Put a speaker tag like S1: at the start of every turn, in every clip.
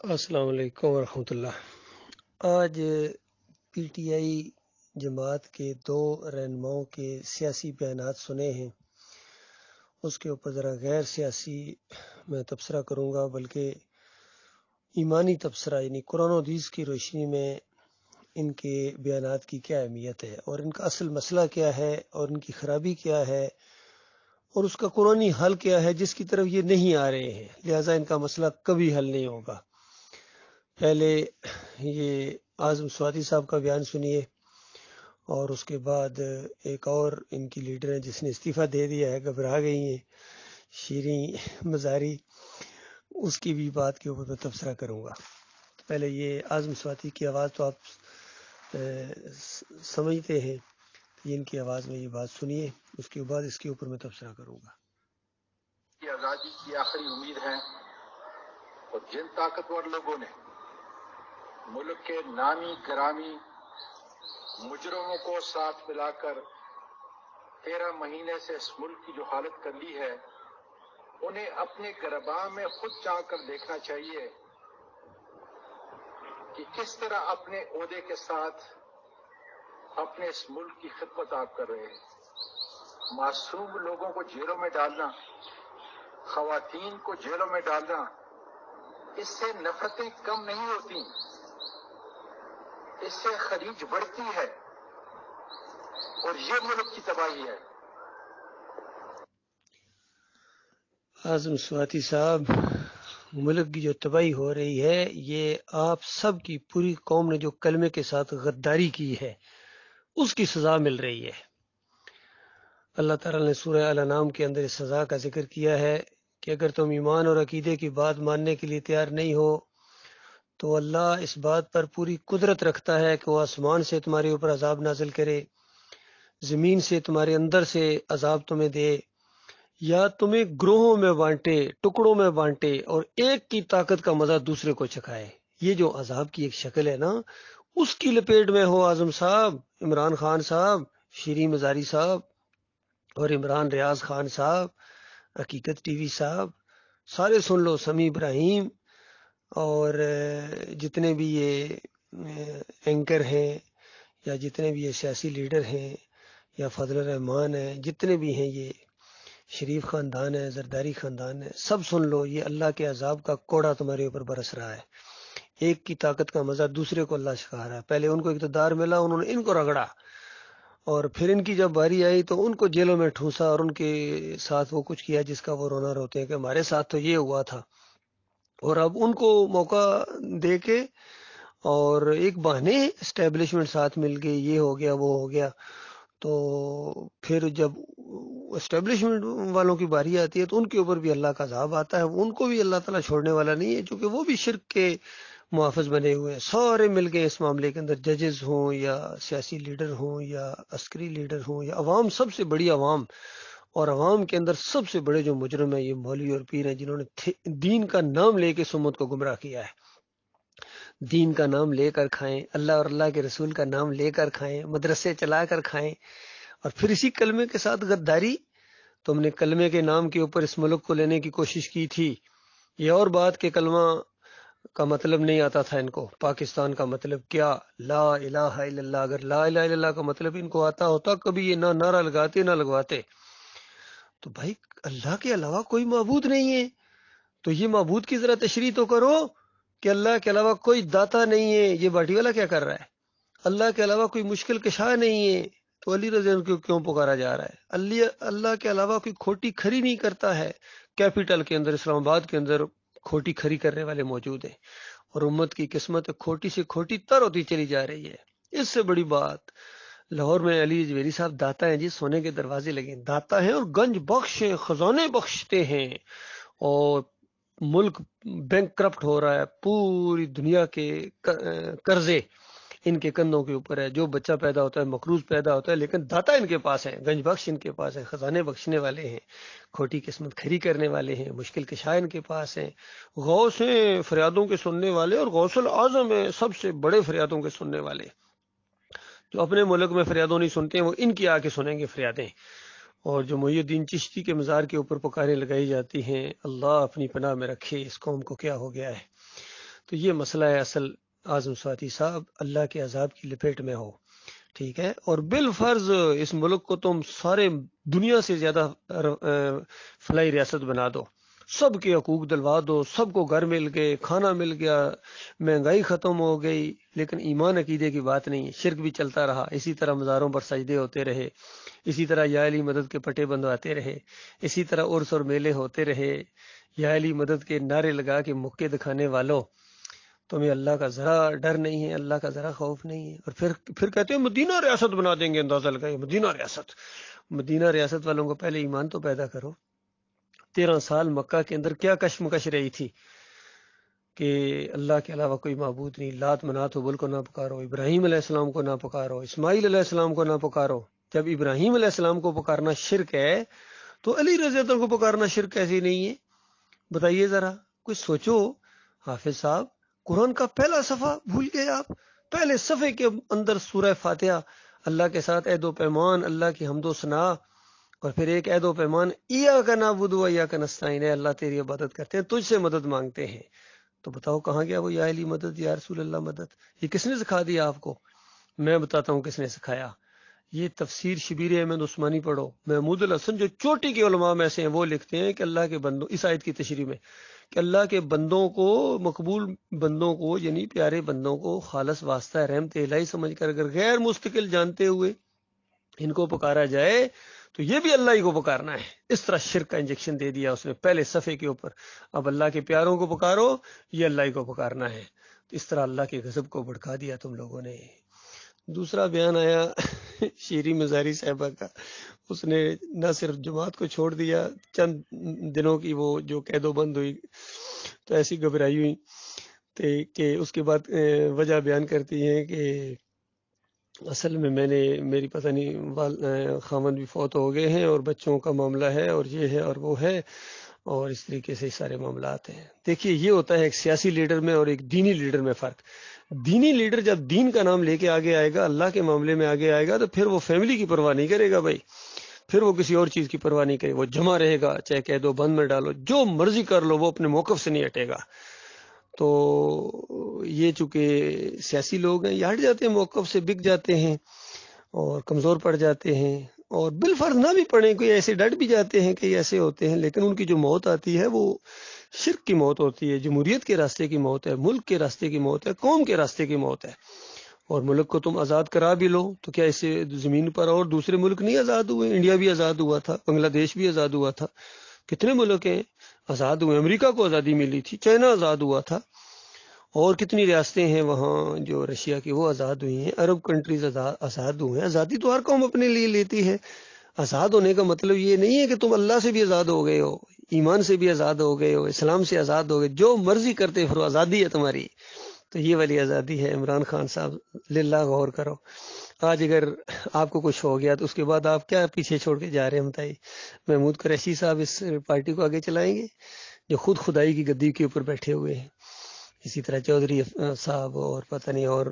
S1: السلام علیکم ورحمۃ اللہ۔ آج پی ٹی آئی جماعت کے دو رہنماؤں کے سیاسی بیانات سنے ہیں، اس کے اوپر ذرا غیر سیاسی میں تبصرہ کروں گا، بلکہ ایمانی تبصرہ، یعنی قرآن و حدیث کی روشنی میں ان کے بیانات کی کیا اہمیت ہے اور ان کا اصل مسئلہ کیا ہے اور ان کی خرابی کیا ہے اور اس کا قرآنی حل کیا ہے، جس کی طرف یہ نہیں آ رہے ہیں، لہٰذا ان کا مسئلہ کبھی حل نہیں ہوگا۔ پہلے یہ اعظم سوادی صاحب کا بیان سنیے، اور اس کے بعد ایک اور ان کی لیڈر ہیں جس نے استعفیٰ دے دیا ہے، گھبرا گئی ہیں، شیریں مزاری، اس کی بھی بات کے اوپر میں تبصرہ کروں گا۔ پہلے یہ اعظم سوادی کی آواز تو آپ سمجھتے ہیں، ان کی آواز میں یہ بات سنیے، اس کے بعد اس کے اوپر میں تبصرہ کروں گا۔
S2: آزادی کی آخری امید ہے، اور جن طاقتور لوگوں نے ملک کے نامی گرامی مجرموں کو ساتھ ملا کر 13 مہینے سے اس ملک کی جو حالت کر لی ہے، انہیں اپنے گرباں میں خود جھانک کر دیکھنا چاہیے کہ کس طرح اپنے عہدے کے ساتھ اپنے اس ملک کی خدمت آپ کر رہے ہیں۔ معصوم لوگوں کو جیلوں میں ڈالنا، خواتین کو جیلوں میں ڈالنا، اس سے نفرتیں کم نہیں ہوتی، اس سے خلیج بڑھتی ہے، اور یہ ملک کی تباہی ہے۔
S1: اعظم سوادی صاحب، ملک کی جو تباہی ہو رہی ہے، یہ آپ سب کی پوری قوم نے جو کلمے کے ساتھ غداری کی ہے اس کی سزا مل رہی ہے۔ اللہ تعالیٰ نے سورہ الانعام کے اندر اس سزا کا ذکر کیا ہے کہ اگر تم ایمان اور عقیدے کی بات ماننے کے لیے تیار نہیں ہو تو اللہ اس بات پر پوری قدرت رکھتا ہے کہ وہ آسمان سے تمہارے اوپر عذاب نازل کرے، زمین سے تمہارے اندر سے عذاب تمہیں دے، یا تمہیں گروہوں میں بانٹے، ٹکڑوں میں بانٹے، اور ایک کی طاقت کا مزہ دوسرے کو چکھائے۔ یہ جو عذاب کی ایک شکل ہے نا، اس کی لپیٹ میں ہو اعظم صاحب، عمران خان صاحب، شیریں مزاری صاحب اور عمران ریاض خان صاحب، حقیقت ٹی وی صاحب، سارے سن لو، سمیع ابراہیم، اور جتنے بھی یہ اینکر ہیں یا جتنے بھی یہ سیاسی لیڈر ہیں یا فضل الرحمان ہیں، جتنے بھی ہیں، یہ شریف خاندان ہے، زرداری خاندان ہے، سب سن لو، یہ اللہ کے عذاب کا کوڑا تمہارے اوپر برس رہا ہے۔ ایک کی طاقت کا مزہ دوسرے کو اللہ سکھا رہا ہے۔ پہلے ان کو اقتدار ملا، انہوں نے ان کو رگڑا، اور پھر ان کی جب باری آئی تو ان کو جیلوں میں ٹھونسا اور ان کے ساتھ وہ کچھ کیا جس کا وہ رونا روتے ہیں کہ ہمارے ساتھ تو یہ ہوا تھا، اور اب ان کو موقع دے کے اور ایک بہانے اسٹیبلشمنٹ ساتھ مل گئی، یہ ہو گیا وہ ہو گیا، تو پھر جب اسٹیبلشمنٹ والوں کی باری آتی ہے تو ان کے اوپر بھی اللہ کا عذاب آتا ہے۔ ان کو بھی اللہ تعالیٰ چھوڑنے والا نہیں ہے، چونکہ وہ بھی شرک کے محافظ بنے ہوئے ہیں، سارے مل گئے اس معاملے کے اندر، ججز ہوں یا سیاسی لیڈر ہوں یا عسکری لیڈر ہوں یا عوام، سب سے بڑی عوام، اور عوام کے اندر سب سے بڑے جو مجرم ہیں یہ مولوی اور پیر ہیں، جنہوں نے دین کا نام لے کے سمت کو گمراہ کیا ہے۔ دین کا نام لے کر کھائیں، اللہ اور اللہ کے رسول کا نام لے کر کھائیں، مدرسے چلا کر کھائیں، اور پھر اسی کلمے کے ساتھ غداری۔ تم نے کلمے کے نام کے اوپر اس ملک کو لینے کی کوشش کی تھی، یہ اور بات کہ کلمہ کا مطلب نہیں آتا تھا ان کو، پاکستان کا مطلب کیا، لا الہ الا اللہ، اگر لا الہ الا اللہ کا مطلب ان کو آتا ہوتا کبھی یہ نہ نعرہ لگاتے نہ لگواتے۔ تو بھائی، اللہ کے علاوہ کوئی معبود نہیں ہے، تو یہ معبود کی ذرا تشریح تو کرو کہ اللہ کے علاوہ کوئی داتا نہیں ہے۔ یہ باٹی والا کیا کر رہا ہے؟ اللہ کے علاوہ کوئی مشکل کشا نہیں ہے، تو علی رضی اللہ عنہ کو کیوں پکارا جا رہا ہے؟ اللہ کے علاوہ کوئی کھوٹی کھری نہیں کرتا ہے۔ کیپٹل کے اندر، اسلام آباد کے اندر، کھوٹی کھری کرنے والے موجود ہیں، اور امت کی قسمت کھوٹی سے کھوٹی تر ہوتی چلی جا رہی ہے۔ اس سے بڑی بات، لاہور میں علی جویری صاحب داتا ہیں جی، سونے کے دروازے لگے، داتا ہیں اور گنج بخش ہیں، خزانے بخشتے ہیں، اور ملک بینک کرپٹ ہو رہا ہے، پوری دنیا کے قرضے ان کے کندھوں کے اوپر ہے، جو بچہ پیدا ہوتا ہے مقروض پیدا ہوتا ہے، لیکن داتا ان کے پاس ہے، گنج بخش ان کے پاس ہے، خزانے بخشنے والے ہیں، کھوٹی قسمت کھری کرنے والے ہیں، مشکل کشا ان کے پاس ہیں، غوث ہیں، فریادوں کے سننے والے، اور غوث العظم ہیں، سب سے بڑے فریادوں کے سننے والے۔ جو اپنے ملک میں فریادوں نہیں سنتے ہیں وہ ان کی آ کے سنیں گے فریادیں، اور جو محی الدین چشتی کے مزار کے اوپر پکاریں لگائی جاتی ہیں، اللہ اپنی پناہ میں رکھے، اس قوم کو کیا ہو گیا ہے۔ تو یہ مسئلہ ہے اصل اعظم سواتی صاحب، اللہ کے عذاب کی لپیٹ میں ہو، ٹھیک ہے، اور بالفرض اس ملک کو تم سارے دنیا سے زیادہ فلاحی ریاست بنا دو، سب کے حقوق دلوا دو، سب کو گھر مل گئے، کھانا مل گیا، مہنگائی ختم ہو گئی، لیکن ایمان عقیدے کی بات نہیں ہے، شرک بھی چلتا رہا، اسی طرح مزاروں پر سجدے ہوتے رہے، اسی طرح یا علی مدد کے پٹے بندواتے رہے، اسی طرح عرس اور میلے ہوتے رہے، یا علی مدد کے نعرے لگا کے مکے دکھانے والوں، تمہیں اللہ کا ذرا ڈر نہیں ہے، اللہ کا ذرا خوف نہیں ہے، اور پھر کہتے ہیں مدینہ ریاست بنا دیں گے، اندازہ لگائے مدینہ ریاست، مدینہ ریاست والوں کو پہلے ایمان تو پیدا کرو۔ 13 سال مکہ کے اندر کیا کشمکش رہی تھی کہ اللہ کے علاوہ کوئی معبود نہیں، لات منات و بل کو نہ پکارو، ابراہیم علیہ السلام کو نہ پکارو، اسماعیل علیہ السلام کو نہ پکارو۔ جب ابراہیم علیہ السلام کو پکارنا شرک ہے تو علی رضی اللہ عنہ کو پکارنا شرک کیسے نہیں ہے؟ بتائیے ذرا، کچھ سوچو۔ حافظ صاحب، قرآن کا پہلا صفحہ بھول گئے آپ؟ پہلے صفحے کے اندر سورہ فاتحہ، اللہ کے ساتھ عہد و پیمان، اللہ کی حمد و ثنا، اور پھر ایک عہد و پیمان، ایاک نعبد و ایاک نستعین، ہے اللہ تیری عبادت کرتے ہیں، تجھ سے مدد مانگتے ہیں۔ تو بتاؤ کہاں گیا وہ یا علی مدد، یا رسول اللہ مدد؟ یہ کس نے سکھا دیا آپ کو؟ میں بتاتا ہوں کس نے سکھایا۔ یہ تفسیر شبیر احمد عثمانی پڑھو، محمود الحسن جو چوٹی کے علماء میں سے ہیں وہ لکھتے ہیں کہ اللہ کے بندوں، اس آیت کی تشریح میں، کہ اللہ کے بندوں کو، مقبول بندوں کو، یعنی پیارے بندوں کو خالص واسطہ رحمت الہی سمجھ کر اگر غیر مستقل جانتے ہوئے ان کو پکارا جائے تو یہ بھی اللہ ہی کو پکارنا ہے۔ اس طرح شرک کا انجیکشن دے دیا اس نے پہلے صفحے کے اوپر۔ اب اللہ کے پیاروں کو پکارو، یہ اللہ ہی کو پکارنا ہے، تو اس طرح اللہ کے غضب کو بھڑکا دیا تم لوگوں نے۔ دوسرا بیان آیا شیری مزاری صاحبہ کا، اس نے نہ صرف جماعت کو چھوڑ دیا، چند دنوں کی وہ جو قید و بند ہوئی تو ایسی گھبرائی ہوئی کہ اس کے بعد وجہ بیان کرتی ہیں کہ اصل میں میری پتہ نہیں خامن بھی فوت ہو گئے ہیں اور بچوں کا معاملہ ہے اور یہ ہے اور وہ ہے، اور اس طریقے سے سارے معاملات ہیں۔ دیکھیے یہ ہوتا ہے ایک سیاسی لیڈر میں اور ایک دینی لیڈر میں فرق۔ دینی لیڈر جب دین کا نام لے کے آگے آئے گا، اللہ کے معاملے میں آگے آئے گا، تو پھر وہ فیملی کی پرواہ نہیں کرے گا بھائی، پھر وہ کسی اور چیز کی پرواہ نہیں کرے، وہ جمع رہے گا، چاہے قید و بند میں ڈالو، جو مرضی کر لو، وہ اپنے موقف سے نہیں ہٹے گا۔ تو یہ چونکہ سیاسی لوگ ہیں، یہ ہٹ جاتے ہیں موقف سے، بک جاتے ہیں اور کمزور پڑ جاتے ہیں، اور بالفرض نہ بھی پڑھیں، کوئی ایسے ڈٹ بھی جاتے ہیں کہ ایسے ہوتے ہیں، لیکن ان کی جو موت آتی ہے وہ شرک کی موت ہوتی ہے، جمہوریت کے راستے کی موت ہے، ملک کے راستے کی موت ہے، قوم کے راستے کی موت ہے۔ اور ملک کو تم آزاد کرا بھی لو تو کیا اس سے زمین پر اور دوسرے ملک نہیں آزاد ہوئے؟ انڈیا بھی آزاد ہوا تھا، بنگلہ دیش بھی آزاد ہوا تھا، کتنے ملک ہیں آزاد ہوئے، امریکہ کو آزادی ملی تھی، چائنا آزاد ہوا تھا، اور کتنی ریاستیں ہیں وہاں جو رشیا کی وہ آزاد ہوئی ہیں، عرب کنٹریز آزاد ہوئے ہیں۔ آزادی تو ہر قوم اپنے لیے لیتی ہے۔ آزاد ہونے کا مطلب یہ نہیں ہے کہ تم اللہ سے بھی آزاد ہو گئے ہو، ایمان سے بھی آزاد ہو گئے ہو، اسلام سے آزاد ہو گئے، جو مرضی کرتے پھر آزادی ہے تمہاری۔ تو یہ والی آزادی ہے۔ عمران خان صاحب للہ غور کرو، آج اگر آپ کو کچھ ہو گیا تو اس کے بعد آپ کیا پیچھے چھوڑ کے جا رہے ہیں بتائیے؟ محمود قریشی صاحب اس پارٹی کو آگے چلائیں گے جو خود خدائی کی گدی کے اوپر بیٹھے ہوئے ہیں، اسی طرح چودھری صاحب اور پتہ نہیں اور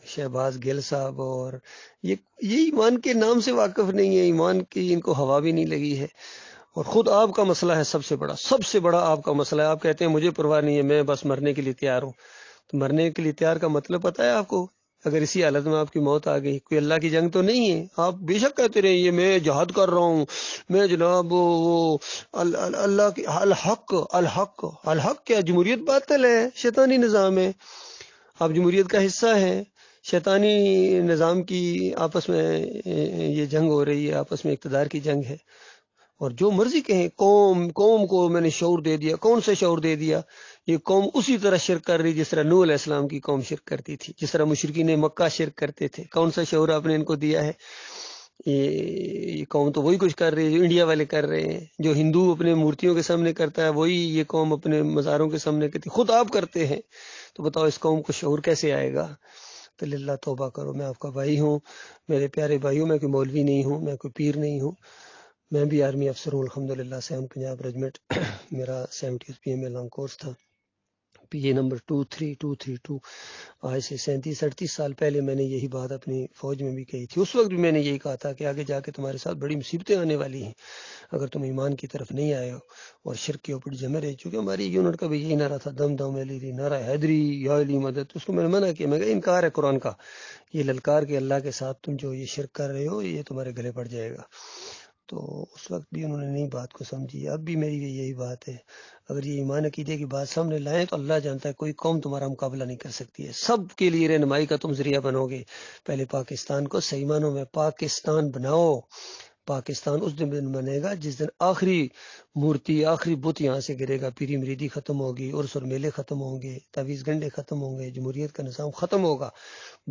S1: شہباز گل صاحب، اور یہ ایمان کے نام سے واقف نہیں ہے، ایمان کی ان کو ہوا بھی نہیں لگی ہے، اور خود آپ کا مسئلہ ہے سب سے بڑا آپ کا مسئلہ ہے۔ آپ کہتے ہیں مجھے پرواہ نہیں ہے، میں بس مرنے کے لیے تیار ہوں۔ تو مرنے کے لیے تیار کا مطلب پتہ ہے آپ کو؟ اگر اسی حالت میں آپ کی موت آ گئی، کوئی اللہ کی جنگ تو نہیں ہے، آپ بے شک کہتے رہے یہ میں جہاد کر رہا ہوں، میں جناب وہ اللہ کی الحق کیا جمہوریت باطل ہے، شیطانی نظام ہے، آپ جمہوریت کا حصہ ہیں، شیطانی نظام کی آپس میں یہ جنگ ہو رہی ہے، آپس میں اقتدار کی جنگ ہے، اور جو مرضی کہیں قوم کو میں نے شعور دے دیا۔ کون سا شعور دے دیا؟ یہ قوم اسی طرح شرک کر رہی جس طرح نوح علیہ السلام کی قوم شرک کرتی تھی، جس طرح مشرکین مکہ شرک کرتے تھے۔ کون سا شعور آپ نے ان کو دیا ہے؟ یہ قوم تو وہی کچھ کر رہی ہے جو انڈیا والے کر رہے ہیں، جو ہندو اپنے مورتیوں کے سامنے کرتا ہے وہی یہ قوم اپنے مزاروں کے سامنے کرتی، خود آپ کرتے ہیں۔ تو بتاؤ اس قوم کو شعور کیسے آئے گا؟ تو للہ توبہ کرو، میں آپ کا بھائی ہوں، میرے پیارے بھائیوں، میں کوئی مولوی نہیں ہوں، میں کوئی پیر نہیں ہوں، میں بھی آرمی افسر ہوں الحمدللہ، 7 پنجاب ریجمنٹ، میرا 70 PMA لانگ کورس تھا، یہ نمبر 23232 آج سے 37-38 سال پہلے میں نے یہی بات اپنی فوج میں بھی کہی تھی. اس وقت بھی میں نے یہی کہا تھا کہ آگے جا کے تمہارے ساتھ بڑی مصیبتیں آنے والی ہیں اگر تم ایمان کی طرف نہیں آئے ہو اور شرک کے اوپر جمے رہے. چونکہ ہماری یونٹ کا بھی یہی نعرہ تھا، دم دم علی نعرہ حیدری یا علی مدد. اس کو میں نے منع کیا، میں کہا انکار ہے قرآن کا، یہ للکار کے اللہ کے ساتھ تم جو یہ شرک کر رہے ہو یہ تمہارے گلے پڑ جائے گا. تو اس وقت بھی انہوں نے نہیں بات کو سمجھی. اب بھی میری یہی بات ہے، اگر یہ ایمان عقیدے کی بات سامنے لائیں تو اللہ جانتا ہے کوئی قوم تمہارا مقابلہ نہیں کر سکتی ہے. سب کے لیے رہنمائی کا تم ذریعہ بنو گے. پہلے پاکستان کو صحیح معنوں میں پاکستان بناؤ. پاکستان اس دن بنے گا جس دن آخری مورتی، آخری بت یہاں سے گرے گا، پیری مریدی ختم ہوگی، عرس اور میلے ختم ہوں گے، تعویذ گنڈے ختم ہوں گے، جمہوریت کا نظام ختم ہوگا.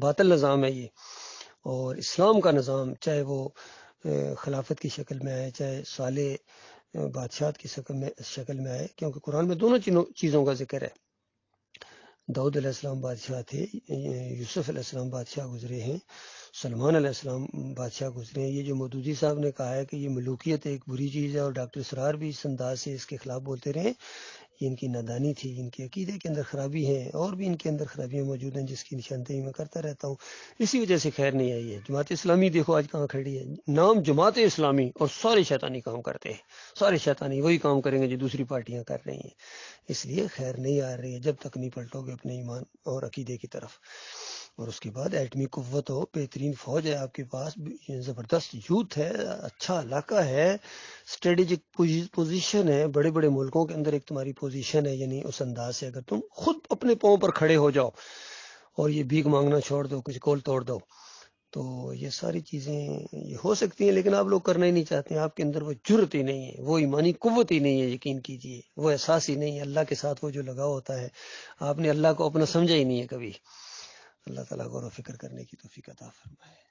S1: باطل نظام ہے یہ. اور اسلام کا نظام چاہے وہ خلافت کی شکل میں آئے، چاہے صالح بادشاہت کی شکل میں آئے، کیونکہ قرآن میں دونوں چیزوں کا ذکر ہے. داؤد علیہ السلام بادشاہ تھے، یوسف علیہ السلام بادشاہ گزرے ہیں، سلمان علیہ السلام بادشاہ گزرے ہیں. یہ جو مودودی صاحب نے کہا ہے کہ یہ ملوکیت ایک بری چیز ہے اور ڈاکٹر اسرار بھی اس انداز سے اس کے خلاف بولتے رہے، یہ ان کی نادانی تھی، ان کے عقیدے کے اندر خرابی ہے، اور بھی ان کے اندر خرابیاں موجود ہیں جس کی نشاندہی میں کرتا رہتا ہوں. اسی وجہ سے خیر نہیں آئی ہے. جماعت اسلامی دیکھو آج کہاں کھڑی ہے، نام جماعت اسلامی، اور سارے شیطانی کام کرتے ہیں، سارے شیطانی وہی کام کریں گے جو دوسری پارٹیاں کر رہی ہیں. اس لیے خیر نہیں آ رہی ہے جب تک نہیں پلٹو گے اپنے ایمان اور عقیدے کی طرف. اور اس کے بعد ایٹمی قوت ہو، بہترین فوج ہے آپ کے پاس، زبردست یوتھ ہے، اچھا علاقہ ہے، اسٹریٹجک پوزیشن ہے، بڑے بڑے ملکوں کے اندر ایک تمہاری پوزیشن ہے. یعنی اس انداز سے اگر تم خود اپنے پاؤں پر کھڑے ہو جاؤ اور یہ بھیک مانگنا چھوڑ دو، کچھ کول توڑ دو، تو یہ ساری چیزیں یہ ہو سکتی ہیں. لیکن آپ لوگ کرنا ہی نہیں چاہتے ہیں، آپ کے اندر وہ جرت ہی نہیں ہے، وہ ایمانی قوت ہی نہیں ہے. یقین کیجئے وہ احساس ہی نہیں ہے اللہ کے ساتھ، وہ جو لگاؤ ہوتا ہے. آپ نے اللہ کو اپنا سمجھا ہی نہیں ہے کبھی. اللہ تعالیٰ غور و فکر کرنے کی توفیق عطا فرمائے.